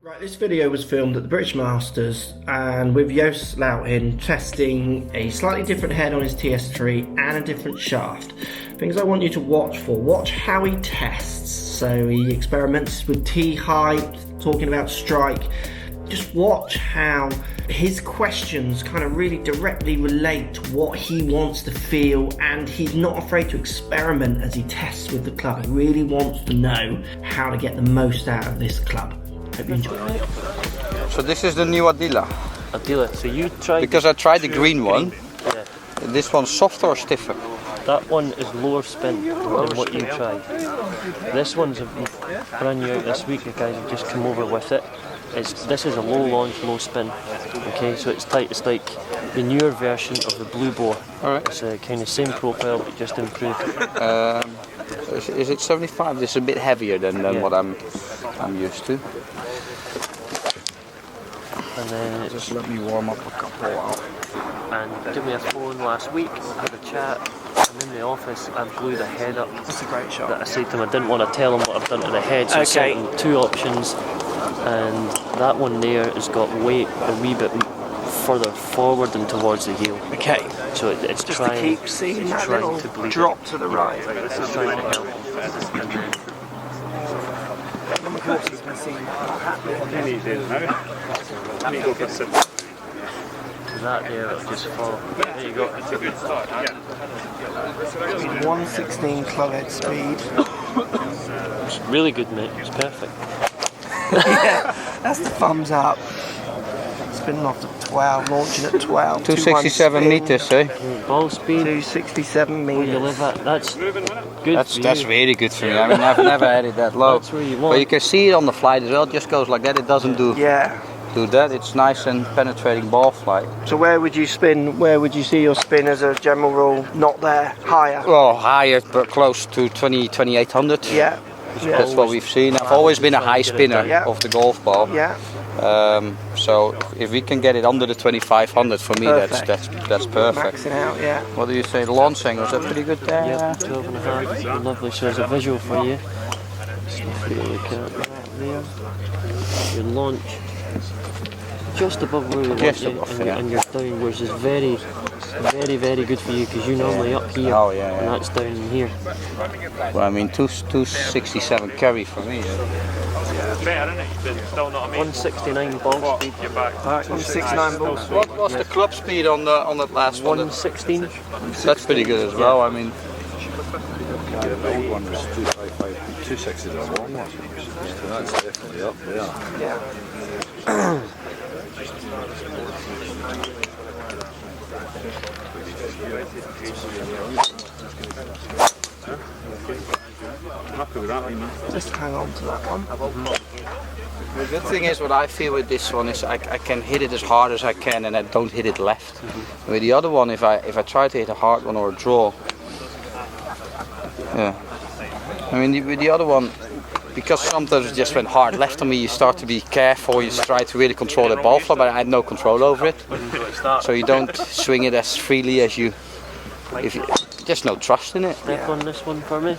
Right, this video was filmed at the British Masters and with Joost testing a slightly different head on his TS3 and a different shaft. Things I want you to watch for. Watch how he tests. So he experiments with T-height, talking about strike. Just watch how his questions kind of really directly relate to what he wants to feel, and he's not afraid to experiment as he tests with the club. He really wants to know how to get the most out of this club. Hope you enjoy it. So this is the new Adila. Adila, so you tried... Because I tried the green one. Yeah. This one's softer or stiffer? That one is lower spin than what you tried. This one's brand new out this week, the guys have just come over with it. This is a low launch, low spin. Okay, so it's tight. It's like the newer version of the Blue Bore. Alright. It's a kind of same profile but just improved. Is it 75? This is a bit heavier than what I'm used to. And then Just let me warm up a couple. and give me a phone last week, had a chat. I'm in the office, I've glued a head up. That's a great shot. That I said to him I didn't want to tell him what I've done to the head, so I sent him two options, and that one there has got weight a wee bit further forward and towards the heel. Okay. So it's Just trying to keep seeing that trying little to bleed drop to the right. It's trying to help. And then to that there, it'll just fall. There you go. It's a good start. 116 clubhead speed. It's really good, mate. It's perfect. Yeah, that's the thumbs up. Spinning off at 12, launching at 12. 267 meters, eh? Ball speed. 267 Where you meters. live at, that's good for That's you. really good for me. I mean, I've never had it that low. That's where you want. But you can see it on the flight as well. It just goes like that. It doesn't do that. It's nice and penetrating ball flight. So where would you spin? Where would you see your spin as a general rule? Not there, higher. Well, higher, but close to 2800. Yeah. That's what we've seen. I've always been a high spinner of the golf ball. Yeah. So if we can get it under the 2500, for me, that's perfect. Maxing out, yeah. What do you say? The launch angle, is that pretty good there? Yeah, 12 and a half. Lovely. So there's a visual for you. So if you look at that there, your launch just above where we want you, and you're down, which is very, very good for you because you're normally up here, and that's down in here. Well, I mean, 267 carry for me. 169 ball speed. 169 ball speed. What was the club speed on that last one? 116. That's pretty good as well. I mean, the old one was 255, 260 the long one. So that's definitely up there. Yeah. Just hang on to that one. the good thing is, what I feel with this one is I can hit it as hard as I can, and I don't hit it left. With the other one, if I try to hit a hard one or a draw, I mean, with the other one, because sometimes it just went hard left on me, you start to be careful, you try to really control the ball flow, but I had no control over it. So you don't swing it as freely as you, there's no trust in it. Step on this one for me.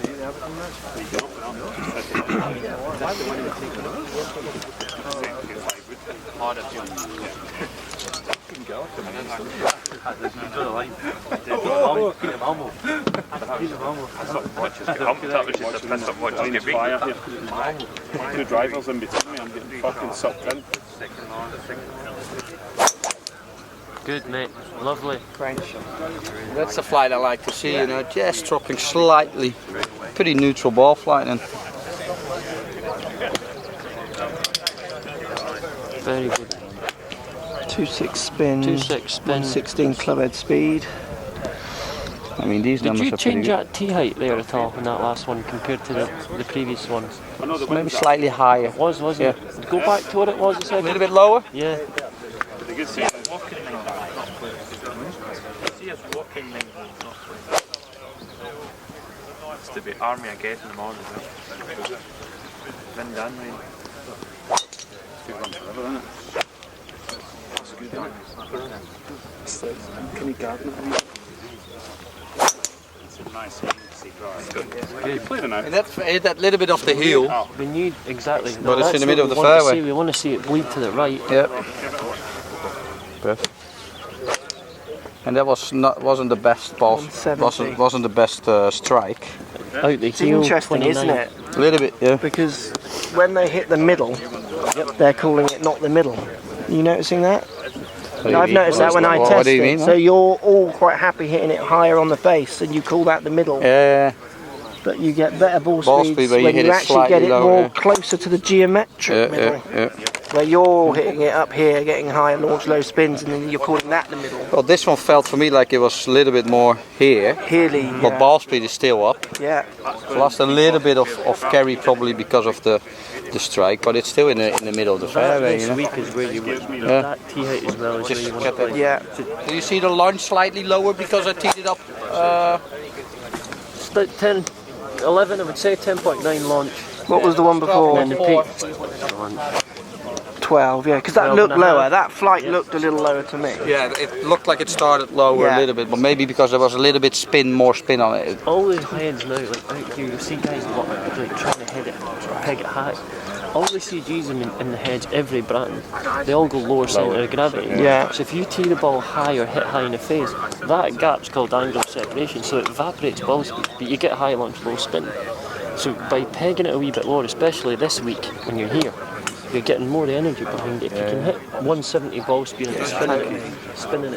Two drivers in between me, I'm getting fucking sucked in. Good, mate. Lovely. That's the flight I like to see, you know, just dropping slightly. Pretty neutral ball flight then. Very good. 2.6 spin. 2.6 spin. 116 clubhead speed. I mean, these Did numbers you are pretty change good. that T-height there at all in that last one compared to the previous ones? Maybe slightly higher. Wasn't it? Go back to what it was a A second. little bit lower? Yeah. It's to be army again in the morning. Been done, mate. That's good, isn't it? Can you garden it? And that little bit off the heel. We need exactly. But it's in the middle of the we want to fairway. see. We want to see it bleed to the right. Yeah. Perfect. And that wasn't the best ball. 170. Wasn't the best strike. Out the It's heel. interesting, 29. isn't it? A little bit, yeah. Because when they hit the middle, they're calling it not the middle. You noticing that? I've noticed that when I test What do you it. mean? So you're all quite happy hitting it higher on the face, and you call that the middle. Yeah. But you get better ball Speed speeds where you when hit you it actually get slightly it lower, more yeah. closer to the geometric middle. Where you're hitting it up here, getting higher launch, low spins, and then you're calling that the middle. Well, this one felt for me like it was a little bit more here. Healy, But ball speed is still up. yeah. Lost a little bit of carry probably because of the strike, but it's still in the middle of the fairway. This You know? week is where you would Yeah. that tee height as well as Just where you want get to play. Yeah. Do you see the launch slightly lower because I teed it up? It's about 10, 11. I would say 10.9 launch. What was the one before? And then the peak. 12, yeah, because that 12 looked and a half. lower. That flight looked a little lower to me. Yeah, it looked like it started lower Yeah. a little bit, but maybe because there was a little bit more spin on it. All the heads now, like out here, you see guys like trying to hit it, peg it high. All the CGs in the heads, every brand, they all go lower centre of gravity. Yeah. So if you tee the ball high or hit high in the face, that gap's called angle of separation, so it evaporates ball speed, but you get high launch, low spin. So by pegging it a wee bit lower, especially this week when you're here, you're getting more energy behind it. If you can hit 170 ball speed and spinning it at 29.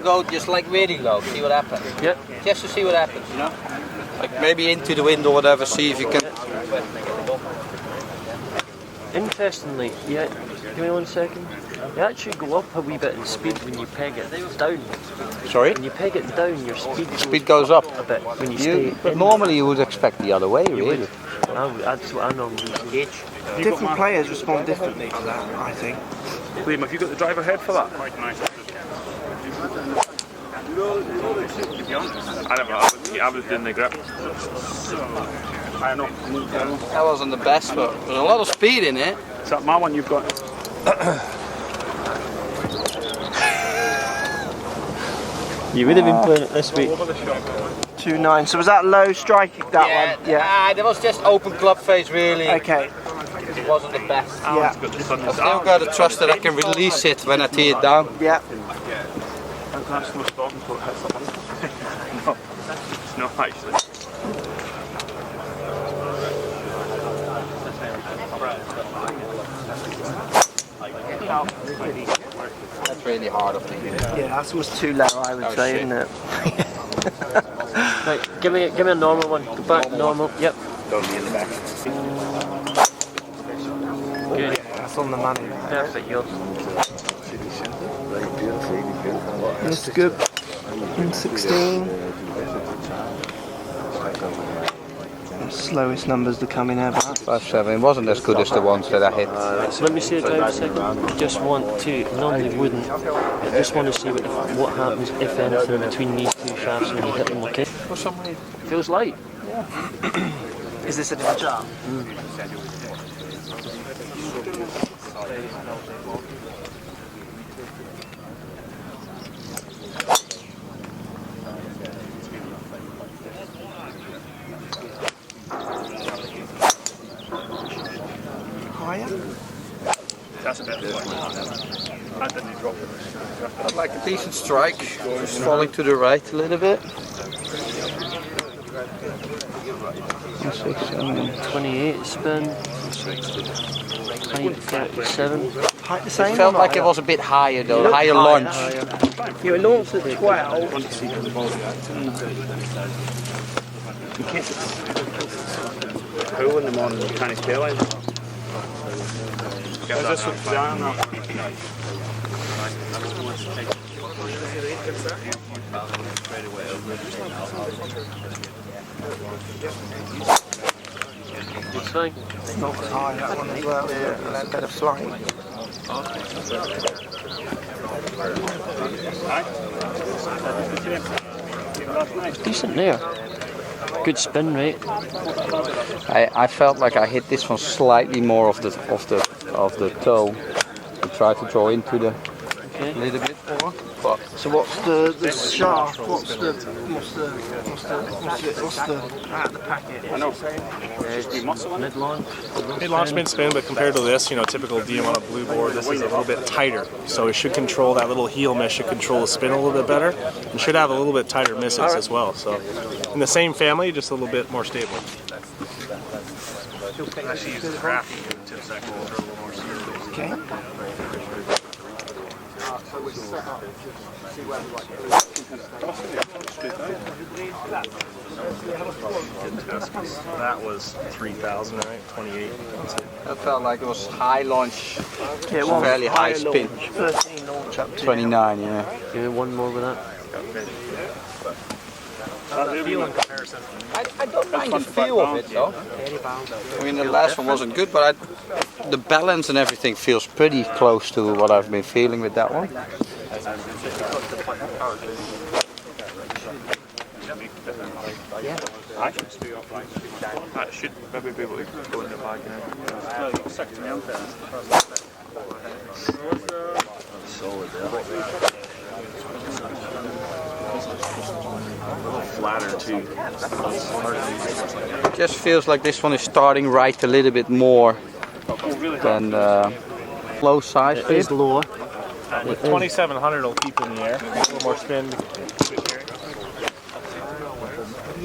Go just like really low, see what happens. Yeah. Just to see what happens, you know? Like maybe into the wind or whatever, see if you can. Interestingly, yeah, give me 1 second. You actually go up a wee bit in speed when you peg it down. Sorry? When you peg it down, your speed Goes up. a bit when you stay But in. normally you would expect the other way, really. That's what I normally see. Different players respond differently to that, I think. Liam, have you got the driver head for that? I was doing the grip. I know. That wasn't the best, but there's a lot of speed in it. Is that my one you've got? You would have been playing it this week. 2-9. So was that low striking, that one? Yeah. That was just open club face, really. Okay. It wasn't the best. Yeah. I still got to trust that I can release it when I tee it down. Yeah. That's no stop until it hits the one. No. No, actually. That's really hard of me. Yeah, that's almost too low, I would say, shit. isn't it? Right, give me a normal one. Go back, normal. Yep. Good. That's on the money. Perfect, yours. That's good. 16. Slowest numbers to come in ever. 5-7 wasn't as good as the ones that I hit. Let me see it down a second. Just want to, normally wouldn't, I just want to see what happens, if anything, between these two shafts when you hit them, okay? For some reason. Feels light. Is this a different shaft? Higher? That's a bit of I didn't drop it. I'd like a decent strike, just falling to the right a little bit. 28 spin. Height 37. Height the same? It felt or like it higher? was a bit higher though, Looked higher higher, launch. You launched at 12. Pulling them on the mechanic tail line. Is this what's down now? It's fine. Not high, that one as well. Yeah, and that better flying. Decent there. Good spin rate. I felt like I hit this one slightly more of the toe. I tried to draw into the Okay. little bit. So what's the shaft? What's the At the packet. I know. Just be muscle on it. Mid-launch. Mid-launch, mid-spin, but compared to this, you know, typical DM on a blue board, this is a little bit tighter. So it should control that little heel mesh, should control the spin a little bit better, and should have a little bit tighter misses as well. So in the same family, just a little bit more stable. Actually use the crafting tip cycle for a little more serious. okay? That was 3,000, right? 28. That felt like it was high launch, Yeah, it was fairly high spin. launch, 13 launch up to 29, yeah. Give me one more with that. Feel in comparison. I don't mind the feel of it though. I mean, the last one wasn't good, but the balance and everything feels pretty close to what I've been feeling with that one. Yeah. I should stay offline. I should maybe be able to go in the bag now. Solid, Flatter too. It just feels like this one is starting right a little bit more than low size. It is lower. With 2,700, it'll keep in the air. A little more spin.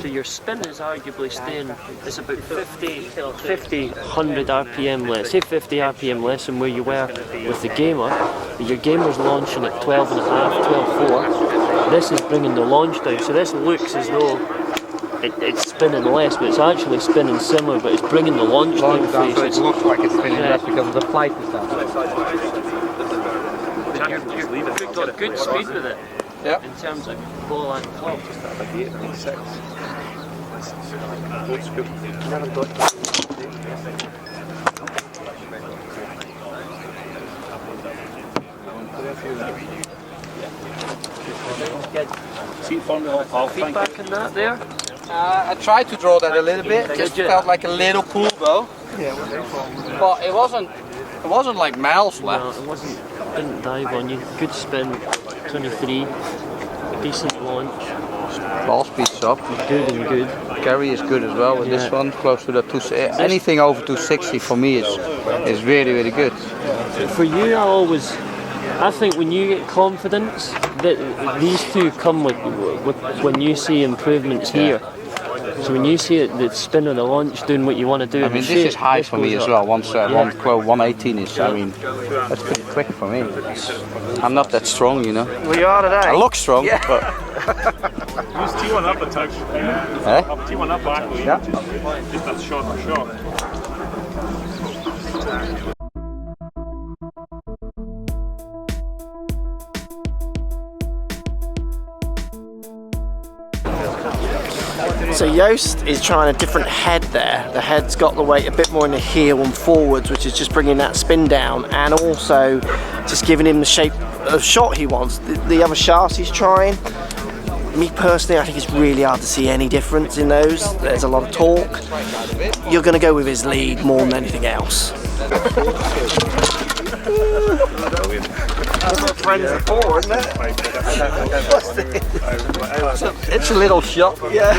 So your spin is arguably staying, it's about 100 RPM less. Say 50 RPM less than where you were with the gamer. But your gamer's launching at 12.5, 12.4. This is bringing the launch down. So this looks as though it's spinning less, but it's actually spinning similar, but it's bringing the launch down. So it looks like it's spinning less because of the flight is down. You've got good speed with it. Yeah. In terms of ball and club. Feedback in that there? I tried to draw that a little bit. Just felt like a little pull though. But it wasn't like miles left. No, it wasn't. Didn't dive on you. Good spin. 23. Decent launch. Ball speed's up. Good and good. Carry is good as well with this one, close to the anything over 260 for me is really, really good. For you, I think when you get confidence, that these two come with when you see improvements here. So when you see it, the spin or the launch doing what you want to do. I mean, this is high for me as well. 118 is, I mean, that's pretty quick for me. I'm not that strong, you know. Well, you are today. I look strong, but... Just tee one up a touch. Eh? Tee one up back. Yeah. Just that shot for shot. So Joost is trying a different head there. The head's got the weight a bit more in the heel and forwards, which is just bringing that spin down, and also just giving him the shape of shot he wants. The other shafts he's trying, me personally, I think it's really hard to see any difference in those. There's a lot of torque. You're going to go with his lead more than anything else. Friends before, isn't it? It's a little shot. Yeah.